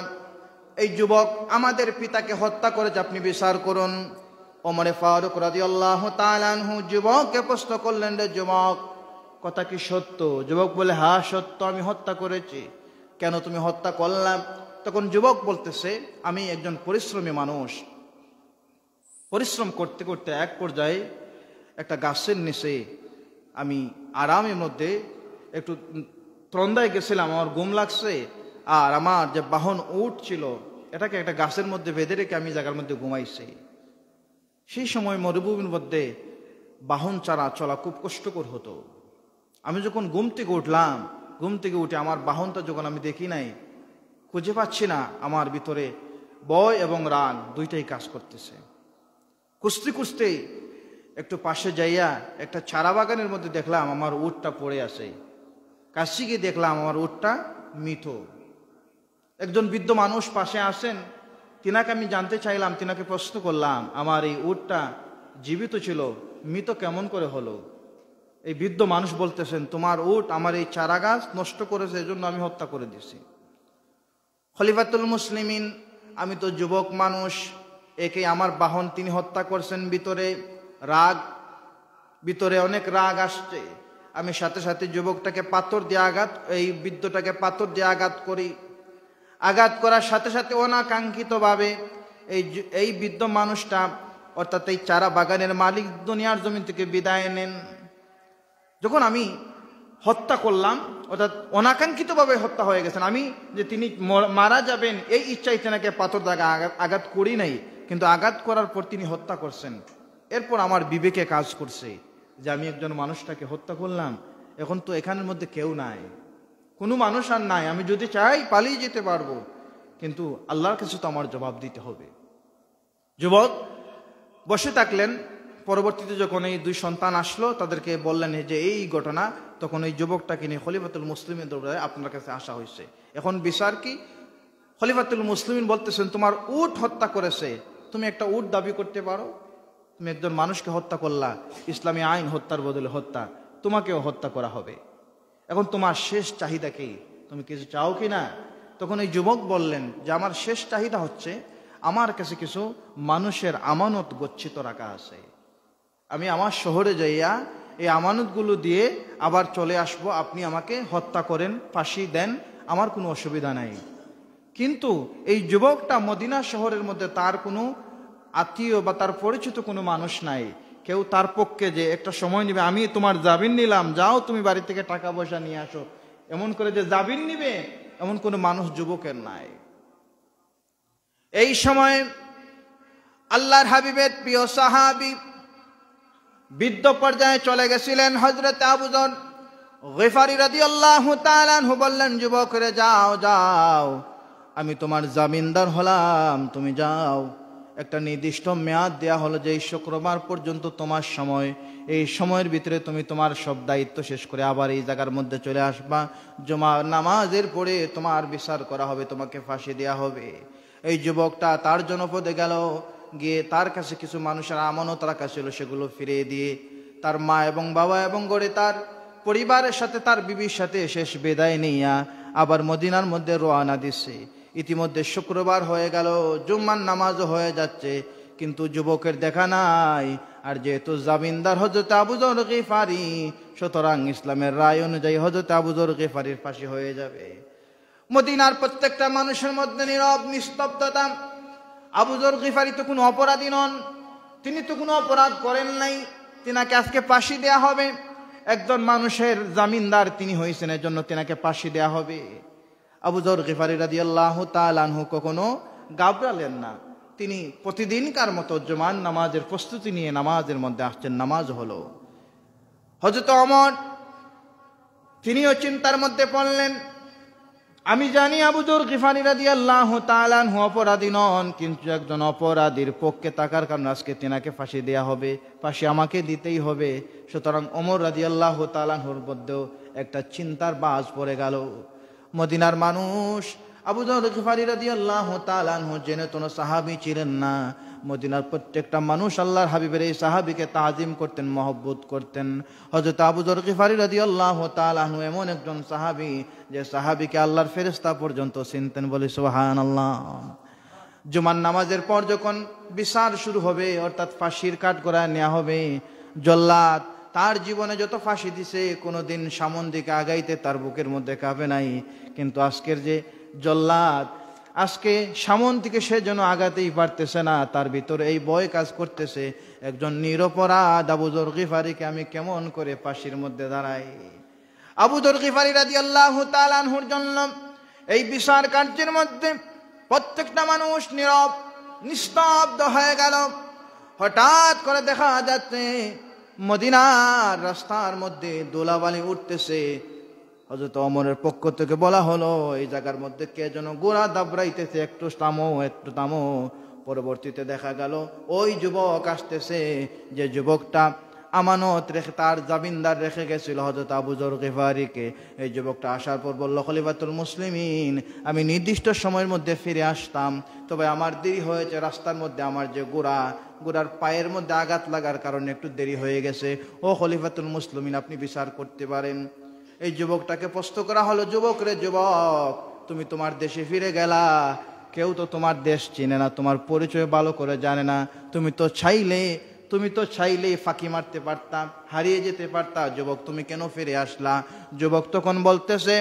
এই যুবক আমাদের পিতাকে হত্যা করেছে, আপনি বিচার করুন। ওমর ফারুক রাদিয়াল্লাহু তাআলা আনহু যুবককে প্রশ্ন করলেন, রে যুবক, কথা কি সত্য? যুবক বলে, হ্যাঁ সত্য, আমি হত্যা করেছি। কেন তুমি হত্যা করলাম? তখন যুবক বলতেছে, আমি একজন পরিশ্রমী মানুষ, পরিশ্রম করতে করতে এক পর্যায়ে একটা গাছের নিচে আমি আরামের মধ্যে একটু ত্রন্দায় গেছিলাম, আমার ঘুম লাগছে, আর আমার যে বাহন উট ছিল এটাকে একটা গাছের মধ্যে বেঁধে রেখে আমি জায়গার মধ্যে ঘুমাইছি। সেই সময় মরুভূমির মধ্যে বাহন চলা খুব কষ্টকর হতো। আমি যখন ঘুম থেকে উঠলাম, ঘুম থেকে উঠে আমার বাহনটা যখন আমি দেখি নাই, খুঁজে পাচ্ছি না, আমার ভিতরে ভয় এবং রাগ দুইটাই কাজ করতেছে। খুঁজতে খুঁজতে একটু পাশে যাইয়া একটা চারা বাগানের মধ্যে দেখলাম আমার উটটা পড়ে আছে। কাছে গিয়ে দেখলাম আমার উটটা মৃত। একজন বৃদ্ধ মানুষ পাশে আসেন, তিনাকে আমি জানতে চাইলাম, তিনাকে প্রশ্ন করলাম, আমার এই উটটা জীবিত ছিল, মৃত কেমন করে হলো? এই বৃদ্ধ মানুষ বলতেছেন, তোমার উট আমার এই চারা গাছ নষ্ট করেছে, এজন্য আমি হত্যা করে দিছি। খলিফাতুল মুসলিমিন, আমি তো যুবক মানুষ, একে আমার বাহন তিনি হত্যা করছেন, ভিতরে অনেক রাগ আসছে। আমি সাথে সাথে যুবকটাকে পাথর দিয়ে এই বৃদ্ধটাকে পাথর দিয়ে আঘাত করি। আঘাত করার সাথে সাথে অনাকাঙ্ক্ষিতভাবে এই বৃদ্ধ মানুষটা অর্থাৎ এই চারা বাগানের মালিক দুনিয়ার জমিন থেকে বিদায় নেন। যখন আমি হত্যা করলাম, অর্থাৎ অনাকাঙ্ক্ষিতভাবে হত্যা হয়ে গেছেন, আমি যে তিনি মারা যাবেন এই ইচ্ছাই তেনাকে পাথর দ্বারা আঘাত করি নাই, কিন্তু আঘাত করার পর তিনি হত্যা করছেন। এরপর আমার বিবেকে কাজ করছে যে আমি একজন মানুষটাকে হত্যা করলাম, এখন তো এখানের মধ্যে কেউ নাই, কোনো মানুষ আর নাই, আমি যদি চাই পালিয়ে যেতে পারবো, কিন্তু আল্লাহর কাছে তো আমার জবাব দিতে হবে। যুবক বসে থাকলেন। পরবর্তীতে যখন এই দুই সন্তান আসলো, তাদেরকে বললেন যে এই ঘটনা, তখন এই যুবকটাকে নিয়ে খলিফাতুল মুসলিমের দরবারে আপনার কাছে আসা হয়েছে, এখন বিচার কি? খলিফাতুল মুসলিমিন বলতেছেন, তোমার উট হত্যা করেছে, তুমি একটা উট দাবি করতে পারো? তুমি একজন মানুষকে হত্যা করলা, ইসলামী আইন হত্যার বদলে হত্যা, তোমাকেও হত্যা করা হবে। এখন তোমার শেষ চাহিদা কি? তুমি কিছু চাও কি না? তখন এই যুবক বললেন যে আমার শেষ চাহিদা হচ্ছে, আমার কাছে কিছু মানুষের আমানত গচ্ছিত রাখা আছে, আমি আমার শহরে যাইয়া এই আমানতগুলো দিয়ে আবার চলে আসব, আপনি আমাকে হত্যা করেন, ফাঁসি দেন, আমার কোনো অসুবিধা নাই। কিন্তু এই যুবকটা মদিনা শহরের মধ্যে তার কোনো আত্মীয় বা তার পরিচিত কোনো মানুষ নাই, কেউ তার পক্ষে যে একটা সময় নিবে, আমি তোমার জামিন নিলাম, যাও তুমি বাড়ি থেকে টাকা পয়সা নিয়ে আসো, এমন করে যে জামিন নিবে এমন কোনো মানুষ যুবকের নাই। এই সময় আল্লাহর হাবিবের প্রিয় সাহাবী বৃদ্ধ পর্যায়ে চলে গেছিলেন হযরত আবু যর গিফারী রাদিয়াল্লাহু তাআলা আনহু বললেন, যুবক রে যাও যাও, আমি তোমার জামিনদার হলাম, তুমি যাও। একটা নির্দিষ্ট মেয়াদ দেয়া হলো যে এই শুক্রবার পর্যন্ত তোমার সময়, এই সময়ের ভিতরে তুমি তোমার সব দায়িত্ব শেষ করে আবার এই জায়গার মধ্যে চলে আসবা, জুমার নামাজের পরে তোমার বিচার করা হবে, তোমাকে ফাঁসি দেয়া হবে। এই যুবকটা তার জনপদে গেল, গিয়ে তার কাছে কিছু মানুষের আমানত রাখা ছিল সেগুলো ফিরিয়ে দিয়ে তার মা এবং বাবা এবং গড়ে তার পরিবারের সাথে, তার বিবির সাথে শেষ বিদায় নিয়া আবার মদিনার মধ্যে রওনা দিছে। ইতিমধ্যে শুক্রবার হয়ে গেল, জুম্মার নামাজও হয়ে যাচ্ছে, কিন্তু যুবকের দেখা নাই। আর যেহেতু জামিনদার হযরত আবু যর গিফারী, সুতরাং ইসলামের রায় অনুযায়ী হযরত আবু যর গিফারীর ফাঁসি হয়ে যাবে। মদিনার প্রত্যেকটা মানুষের মধ্যে নীরব নিস্তব্ধতা। আবু যর গিফারী তো কোনো অপরাধী নন, তিনি তো কোনো অপরাধ করেন নাই, তিনাকে আজকে ফাঁসি দেয়া হবে। একজন মানুষের জামিনদার তিনি হয়েছেন, এর জন্য তিনাকে ফাঁসি দেয়া হবে। আবু যর গিফারী রাদিয়াল্লাহু তাআলা আনহু কখনো ঘাবড়ালেন না। তিনি প্রতিদিনকার মতো জুমার নামাজের প্রস্তুতি নিয়ে নামাজের মধ্যে আসছেন। নামাজ হলো। হযরত ওমর তিনিও চিন্তার মধ্যে পড়লেন, আমি জানি আবু যর গিফারী রাদিয়াল্লাহু তাআলা আনহু অপরাধী নন, কিন্তু একজন অপরাধীর পক্ষে থাকার কারণে আজকে তিনাকে ফাঁসি দেয়া হবে, ফাঁসি আমাকে দিতেই হবে। সুতরাং ওমর রাদিয়াল্লাহু তাআলা আনহুর মধ্যেও একটা চিন্তার বাজ পড়ে গেল। মদিনার মানুষ আবু যর গিফারী রাদিয়াল্লাহু তাআলা আনহু জেনে কোনো সাহাবী ছিলেন না। মদিনার প্রত্যেকটা মানুষ আল্লাহর হাবিবের এই সাহাবীকে তাজিম করতেন, মহব্বত করতেন। হযরত আবু যর গিফারী রাদিয়াল্লাহু তাআলা আনহু এমন একজন সাহাবী যে সাহাবীকে আল্লাহর ফেরেশতা পর্যন্ত চিনতেন, বলি সুবহানাল্লাহ। জুমার নামাজের পর যখন বিচার শুরু হবে, অর্থাৎ ফাঁসির কাঠগড়ায় নেওয়া হবে, জল্লাদ তার জীবনে যত ফাঁসি দিছে কোনোদিন সামন দিকে আগাইতে তার বুকের মধ্যে কাঁপে নাই, কিন্তু আজকের যে জল্লাদ, আজকে সামন থেকে সে যেন আগাতেই পারতেছে না, তার ভিতরে এই ভয় কাজ করতেছে, একজন নিরপরাধ আবু যর গিফারীকে আমি কেমন করে ফাঁসির মধ্যে দাঁড়াই। আবু যর গিফারী রাদিয়াল্লাহু তাআলা আনহুর জন্য এই বিচার কার্যের মধ্যে প্রত্যেকটা মানুষ নীরব নিস্তব্ধ হয়ে গেল। হঠাৎ করে দেখা যাচ্ছে মদিনার রাস্তার মধ্যে ধুলাবালি উঠতেছে। হযরত ওমরের পক্ষ থেকে বলা হলো, এই জায়গার মধ্যে কে যেন গোড়া দাবড়াইতেছে, একটু থামো, একটু থামো। পরবর্তীতে দেখা গেল ওই যুবক আসতেছে, যে যুবকটা আমানত রেখে, তার জামিনদার রেখে গেছিল হযরত আবু যর গিফারীকে। এই যুবকটা আসার পর বলল, খলিফাতুল মুসলিমিন, আমি নির্দিষ্ট সময়ের মধ্যে ফিরে আসতাম, তবে আমার দেরি হয়েছে, রাস্তার মধ্যে আমার যে গোড়ার পায়ের মধ্যে আঘাত লাগার কারণে একটু দেরি হয়ে গেছে। ও খলিফাতুল মুসলিমিন, আপনি বিচার করতে পারেন। এই যুবকটাকে প্রশ্ন করা হলো, যুবক রে যুবক, তুমি তোমার দেশে ফিরে গেলা, কেউ তো তোমার দেশ চিনে না, তোমার পরিচয় ভালো করে জানে না, তুমি তো চাইলেই ফাঁকি মারতে পারতাম, হারিয়ে যেতে পারতা, যুবক তুমি কেন ফিরে আসলা? যুবক তখন বলতেছে,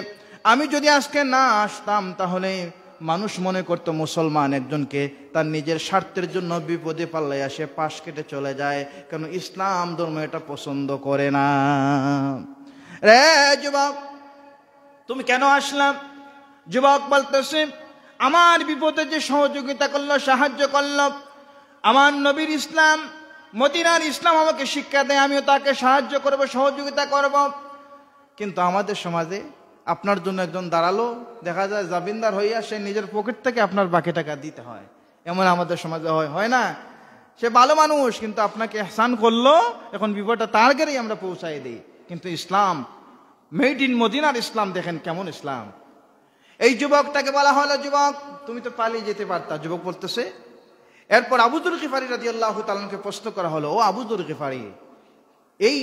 আমি যদি আজকে না আসতাম তাহলে মানুষ মনে করতো মুসলমান একজনকে তার নিজের স্বার্থের জন্য বিপদে পাল্লাইয়া সে পাশ কেটে চলে যায়, কেন ইসলাম ধর্ম এটা পছন্দ করে না। রে যুবক, তুমি কেন আসলাম? যুবক বলতেছে, আমার বিপদে যে সহযোগিতা করলো, সাহায্য করলো, আমার নবীর ইসলাম, মদিনার ইসলাম আমাকে শিক্ষা দেয়, আমিও তাকে সাহায্য করব, সহযোগিতা করব। কিন্তু আমাদের সমাজে আপনার জন্য একজন দাঁড়ালো, দেখা যায় জামিনদার হইয়া সে নিজের পকেট থেকে আপনার বাকি টাকা দিতে হয়, এমন আমাদের সমাজে হয় না? সে ভালো মানুষ কিন্তু আপনাকে ইহসান করলো, এখন বিপদটা তার ঘরেই আমরা পৌঁছাই দিই। কিন্তু ইসলাম, মেড ইন মদিনার ইসলাম দেখেন কেমন ইসলাম। এই যুবকটাকে বলা হলো, যুবক তুমি তো পালিয়ে যেতে পারতা। যুবক বলতেছে, এরপর আবু যর গিফারী রাদিয়াল্লাহু তাআলাকে প্রশ্ন করা হলো, ও আবু যর গিফারী, এই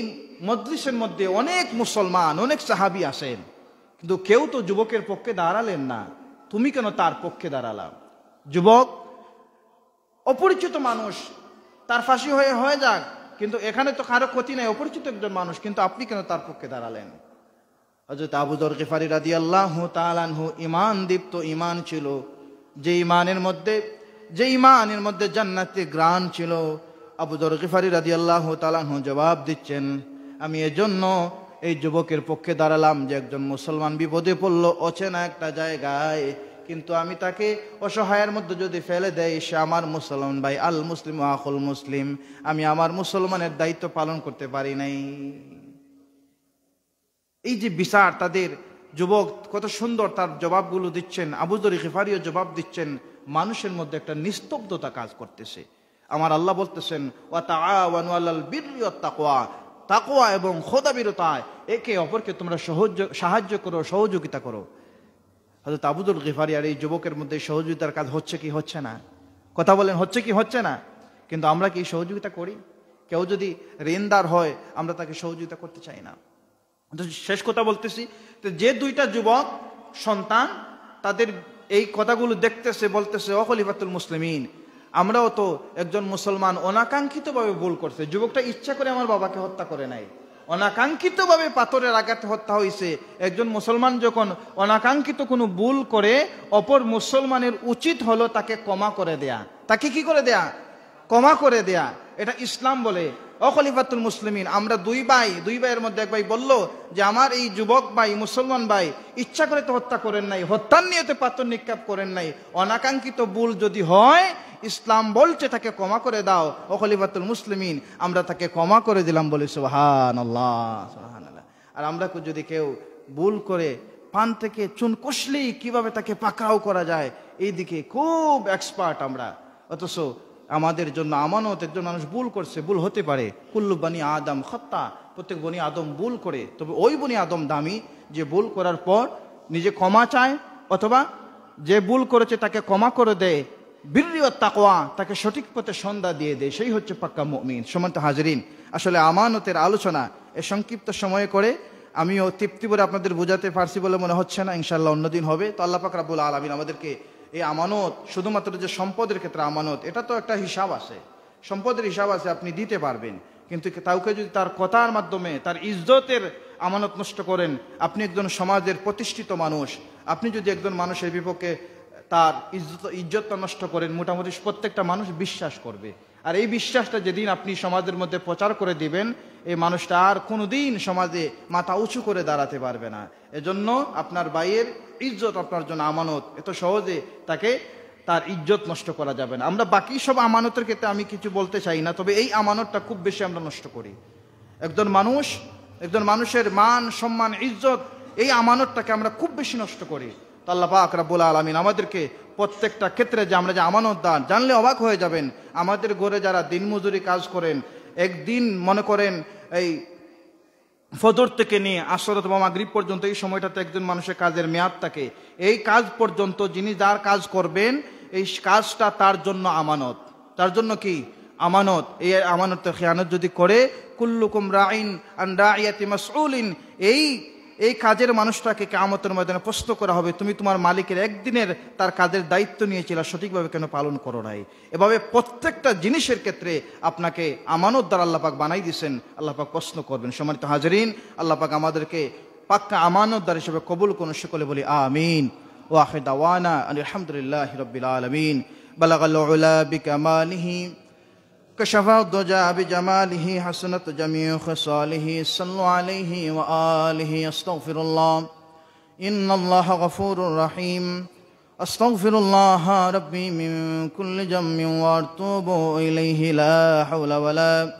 মজলিসের মধ্যে অনেক মুসলমান, অনেক সাহাবী আসেন, কিন্তু কেউ তো যুবকের পক্ষে দাঁড়ালেন না, তুমি কেন তার পক্ষে দাঁড়ালাম? যুবক অপরিচিত মানুষ, তার ফাঁসি হয়ে যাক, কিন্তু এখানে তো কারো ক্ষতি নাই, অপরিচিত একজন মানুষ, কিন্তু আপনি কেন তার পক্ষে দাঁড়ালেন? হযরত আবু যর গিফারী রাদিয়াল্লাহু তাআলা আনহু ঈমান দীপ্ত ঈমান ছিল, যে ঈমানের মধ্যে জান্নাতের ঘ্রাণ ছিল। আবু যর গিফারী রাদিয়াল্লাহু তাআলা আনহু জবাব দিচ্ছেন, আমি এজন্য এই যুবকের পক্ষে দাঁড়ালাম যে একজন মুসলমান বিপদে পড়লো অচেনা একটা জায়গায়, কিন্তু আমি তাকে অসহায়ের মধ্যে যদি ফেলে দেয়, সে আমার মুসলমান ভাই, আল মুসলিম আখুল মুসলিম, আমি আমার মুসলমানের দায়িত্ব পালন করতে পারি নাই। এই যে বিচার তাদের, যুবক কত সুন্দর তার জবাবগুলো দিচ্ছেন, আবু যর গিফারীও জবাব দিচ্ছেন, মানুষের মধ্যে একটা নিস্তব্ধতা কাজ করতেছে। আমার আল্লাহ বলতেছেন, ওয়া তাআওয়ানু আলাল বিররি ওয়াত তাকওয়া, তাকওয়া এবং খোদাবিরতায় একে অপরকে তোমরা সাহায্য করো, সহযোগিতা করো। হযরত আবু যর গিফারী আর এই যুবকের মধ্যে সহযোগিতার কাজ হচ্ছে কি হচ্ছে না? কথা বলেন, হচ্ছে কি হচ্ছে না? কিন্তু আমরা কি সহযোগিতা করি? কেউ যদি ঋণদার হয় আমরা তাকে সহযোগিতা করতে চাই না। শেষ কথা বলতেছি, যে দুইটা যুবক সন্তান তাদের এই কথাগুলো দেখতেছে, বলতেছে, ও খলিফাতুল মুসলিমিন, আমরাও তো একজন মুসলমান অনাকাঙ্ক্ষিতভাবে ভুল করছে। যুবকটা ইচ্ছা করে আমার বাবাকে হত্যা করে নাই, অনাকাঙ্ক্ষিতভাবে পাথরের আঘাতে হত্যা হয়েছে। একজন মুসলমান যখন অনাকাঙ্ক্ষিত কোনো ভুল করে, অপর মুসলমানের উচিত হলো তাকে ক্ষমা করে দেয়া। তাকে কি করে দেয়া? ক্ষমা করে দেয়া। এটা ইসলাম বলে। ও খলিফাতুল মুসলিমিন, আমরা দুই ভাইয়ের মধ্যে এক ভাই বলল যে আমার এই যুবক ভাই, মুসলমান ভাই ইচ্ছা করে তো হত্যা করেন নাই, হত্যার নিয়তে পাথর নিক্ষেপ করেন নাই, অনাকাঙ্ক্ষিত ভুল যদি হয় ইসলাম বলছে তাকে ক্ষমা করে দাও। ও খলিফাতুল মুসলিমিন, আমরা তাকে ক্ষমা করে দিলাম, বলি সুবহানাল্লাহ, সুবহানাল্লাহ। আর আমরা যদি কেউ ভুল করে পান থেকে চুন কষলেই কিভাবে তাকে পাকড়াও করা যায়, এই দিকে খুব এক্সপার্ট আমরা। অথচ আমাদের জন্য আমানত, একজন মানুষ ভুল করছে, ভুল হতে পারে, কুল্লু বনি আদম খাত্তা, প্রত্যেক বনি আদম ভুল করে, তবে ওই বনি আদম দামি যে ভুল করার পর নিজে ক্ষমা চায়, অথবা যে ভুল করেছে তাকে ক্ষমা করে দেয়, বিররি ওয়াত তাকওয়া, তাকে সঠিক পথে সন্ধ্যা দিয়ে দেয়, সেই হচ্ছে পাক্কা মুমিন। সম্মানিত হাজরিন, আসলে আমানতের আলোচনা এ সংক্ষিপ্ত সময়ে করে আমিও তৃপ্তি করে আপনাদের বোঝাতে পারছি বলে মনে হচ্ছে না, ইনশাআল্লাহ অন্যদিন হবে। তো আল্লাহ পাক রব্বুল আলামিন আমাদেরকে এই আমানত, শুধুমাত্র যে সম্পদের ক্ষেত্রে আমানত, এটা তো একটা হিসাব আছে, সম্পদের হিসাব আছে, আপনি দিতে পারবেন, কিন্তু কাউকে যদি তার কথার মাধ্যমে তার ইজ্জতের আমানত নষ্ট করেন, আপনি একজন সমাজের প্রতিষ্ঠিত মানুষ, আপনি যদি একজন মানুষের বিপক্ষে তার ইজ্জতটা নষ্ট করেন, মোটামুটি প্রত্যেকটা মানুষ বিশ্বাস করবে। আর এই বিশ্বাসটা যেদিন আপনি সমাজের মধ্যে প্রচার করে দিবেন, এই মানুষটা আর কোনোদিন সমাজে মাথা উঁচু করে দাঁড়াতে পারবে না। এজন্য আপনার ভাইয়ের ইজ্জত আপনার জন্য আমানত, এত সহজে তাকে তার ইজ্জত নষ্ট করা যাবে না। আমরা বাকি সব আমানতের ক্ষেত্রে আমি কিছু বলতে চাই না, তবে এই আমানতটা খুব বেশি আমরা নষ্ট করি। একজন মানুষের মান, সম্মান, ইজ্জত, এই আমানতটাকে আমরা খুব বেশি নষ্ট করি। তো আল্লাহ পাক রব্বুল আলামিন আমাদেরকে প্রত্যেকটা ক্ষেত্রে যে আমরা যে আমানতদার, জানলে অবাক হয়ে যাবেন। আমাদের ঘরে যারা দিনমজুরি কাজ করেন, একদিন মনে করেন এই ফজর থেকে নিয়ে আসর অথবা মাগরিব পর্যন্ত এই সময়টাতে একজন মানুষের কাজের মেয়াদ থাকে। এই কাজ পর্যন্ত যিনি যার কাজ করবেন, এই কাজটা তার জন্য আমানত, তার জন্য কি আমানত। এই আমানতের খেয়ানত যদি করে, কুল্লুকুম রাইন আন রাইয়াতি মাসউলিন, এই কাজের মানুষটাকে কিয়ামতের ময়দানে প্রশ্ন করা হবে, তুমি তোমার মালিকের একদিনের তার কাজের দায়িত্ব নিয়েছিল, সঠিকভাবে কেন পালন করো নাই। এভাবে প্রত্যেকটা জিনিসের ক্ষেত্রে আপনাকে আমানত দ্বারা আল্লাহ পাক বানাই দিয়েছেন, আল্লাহ পাক প্রশ্ন করবেন। সম্মানিত হাজরিন, আল্লাহ পাক আমাদেরকে পাক্কা আমানতদার হিসেবে কবুল করুন, সকলে বলি আমিন। وآخر دعوانا أن الحمد لله رب العالمين بلغ العلا بكماله كشف الضجى بجماله حسنت جميع خصاله صلوا عليه وآله أستغفر الله إن الله غفور رحيم أستغفر الله ربي من كل جم وأتوب إليه لا حول ولا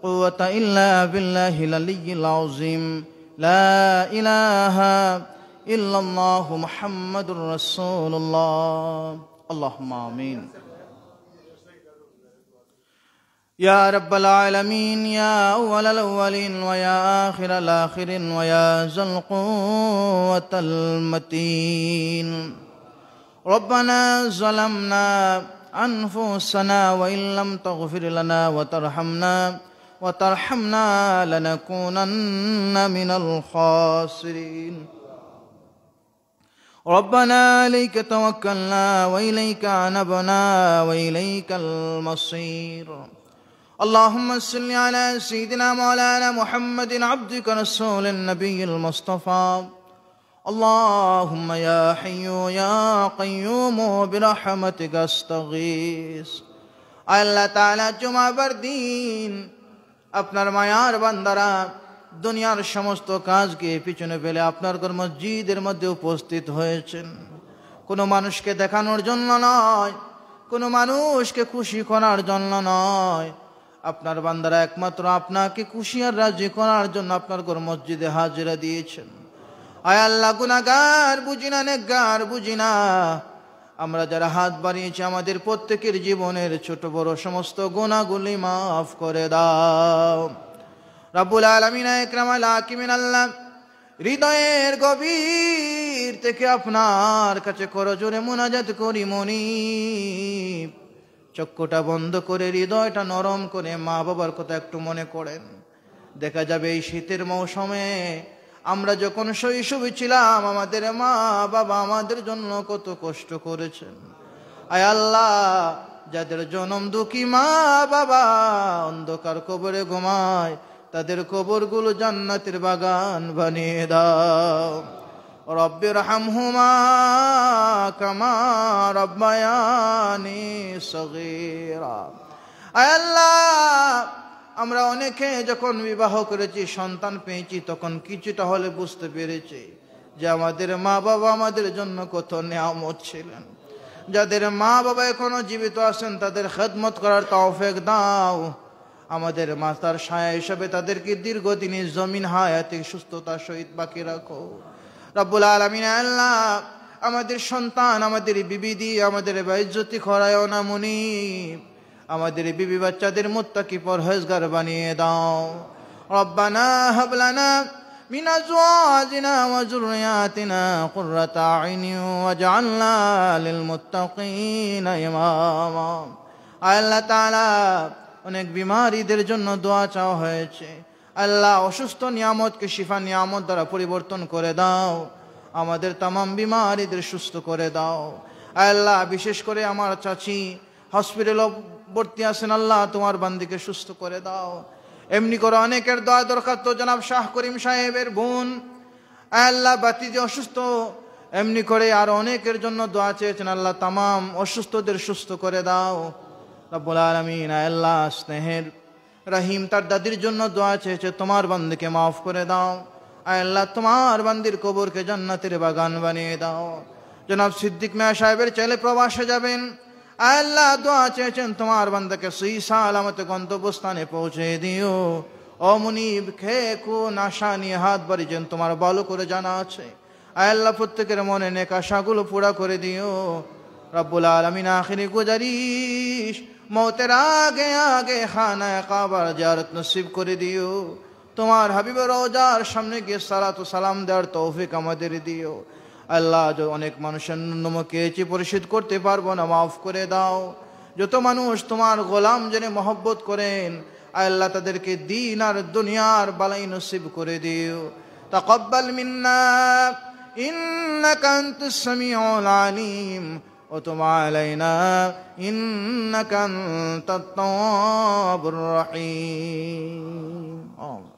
قوة إلا بالله العلي العظيم لا إله إلا الله محمد رسول الله اللهم آمين يا رب العالمين يا أول الأولين ويا آخر الآخرين ويا ذا القوة المتين ربنا ظلمنا أنفسنا وإن لم تغفر لنا وترحمنا لنكونن من الخاسرين ربنا عليك توكلنا وإليك أنبنا وإليك المصير اللهم صل على سيدنا مولانا محمد عبدك رسول النبي المصطفى اللهم يا حي يا قيوم برحمتك استغيث আল্লাহ তাআলা জুমাবার দিন আপনার মায়ার বান্দারা দুনিয়ার সমস্ত কাজকে পিছনে ফেলে আপনার ঘর মসজিদের মধ্যে উপস্থিত হয়েছেন কোনো মানুষকে দেখানোর জন্য নয় কোনো মানুষকে খুশি করার জন্য নয় আপনার বান্দারা একমাত্র আপনাকে খুশি আর রাজি করার জন্য আপনার ঘর মসজিদে হাজিরা দিয়েছেন আয় আল্লাহ গুনাহগার বুঝি না নেককার বুঝি না আমরা যারা হাত বাড়িয়েছি আমাদের প্রত্যেকের জীবনের ছোট বড় সমস্ত গুনাহগুলি মাফ করে দাও রব্বুল আলামিন ইকরামাল হাকিমিন আল্লাহ হৃদয়ের গভীর থেকে আপনার কাছে করজোরে মুনাজাত করি মুনিব চক্ষুটা বন্ধ করে হৃদয়টা নরম করে মা বাবার কথা একটু মনে করেন দেখা যাবে এই শীতের মৌসুমে আমরা যখন শৈশবে ছিলাম আমাদের মা বাবা আমাদের জন্য কত কষ্ট করেছেন আয় আল্লাহ যাদের জনম দুঃখী মা বাবা অন্ধকার কবরে ঘুমায় তাদের কবরগুলো জান্নাতের বাগান বানিয়ে দাও রব্বির হামহুমা কামা রব্বায়ানি সগীরা আয় আল্লাহ আমরা অনেকে যখন বিবাহ করেছি সন্তান পেয়েছি তখন কিছুটা হলে বুঝতে পেরেছি যে আমাদের মা বাবা আমাদের জন্য কত নিয়ামত ছিলেন যাদের মা বাবা এখনো জীবিত আছেন তাদের খেদমত করার তৌফিক দাও আমাদের মাতার ছায়া হিসেবে তাদেরকে দীর্ঘদিন জমিন হায়াতে সুস্থতার সহিত বাকি রাখো রব্বুল আলামিন আল্লাহ আমাদের সন্তান আমাদের বিবি দিয়ে আমাদের বেইজ্জতি করায়ও না মুনিব আমাদের বিবি বাচ্চাদের মুত্তাকি পরহেজগার বানিয়ে দাও রব্বানা হাব লানা মিন আজওয়াজিনা ওয়া যুররিয়াতিনা কুররাতা আইনি ওয়াজআলনা লিল মুত্তাকিনা ইমামা আল্লাহ তাআলা অনেক বিমারীদের জন্য দোয়া চাওয়া হয়েছে আল্লাহ অসুস্থ নিয়ামতকে শিফা নিয়ামত দ্বারা পরিবর্তন করে দাও আমাদের तमाम বিমারীদের সুস্থ করে দাও আল্লাহ বিশেষ করে আমার চাচি হসপিটালে ভর্তি আছেন আল্লাহ তোমার বান্দিকে সুস্থ করে দাও এমনি করে অনেকের দোয়া দরখাস্ত জনাব শাহ করিম সাহেবের বোন আল্লাহ বাতিজে অসুস্থ এমনি করে আর অনেকের জন্য দোয়া চেয়েছেন আল্লাহ तमाम অসুস্থদের সুস্থ করে দাও রব্বুল আলামিন আল্লাহ স্নেহের রহিম তার দাদির জন্য দোয়া চেয়েছে তোমার বান্দিকে মাফ করে দাও আল্লাহ তোমার বান্দির কবরকে জান্নাতের বাগান বানিয়ে দাও জনাব সিদ্দিক মিয়া সাহেবের ছেলে প্রবাসে যাবেন আল্লাহ দোয়া চেয়েছেন তোমার বান্দাকে সহি সালামতে গন্তব্যস্থানে পৌঁছে দিও ও মুনিব খেয়ে কোন আশা নিয়ে হাত বাড়িয়েছেন তোমার ভালো করে জানা আছে আল্লাহ প্রত্যেকের মনে নেক আশাগুলো পুরা করে দিও রব্বুল আলামিন আখিরি গুজারিশ মৌতের আগে আগে খানায়ে কাবার জিয়ারত নসিব করে দিও তোমার হাবিবের রওজার সামনে গিয়ে সালাত ও সালাম দেওয়ার তৌফিক আমাদের দিও আল্লাহ অনেক মানুষের ন্যূনতম কেচি পরিশোধ করতে পারবো না মাফ করে দাও যত মানুষ তোমার গোলাম জেনে মহব্বত করেন আল্লাহ তাদেরকে দিন আর দুনিয়ার বালাই নসিব করে দিও তাকাব্বাল মিন্না ইন্নাকা আনতাস সামিউল আলিম ওয়া তুব আলাইনা ইন্নাকা আনতাত তাওয়াবুর রহিম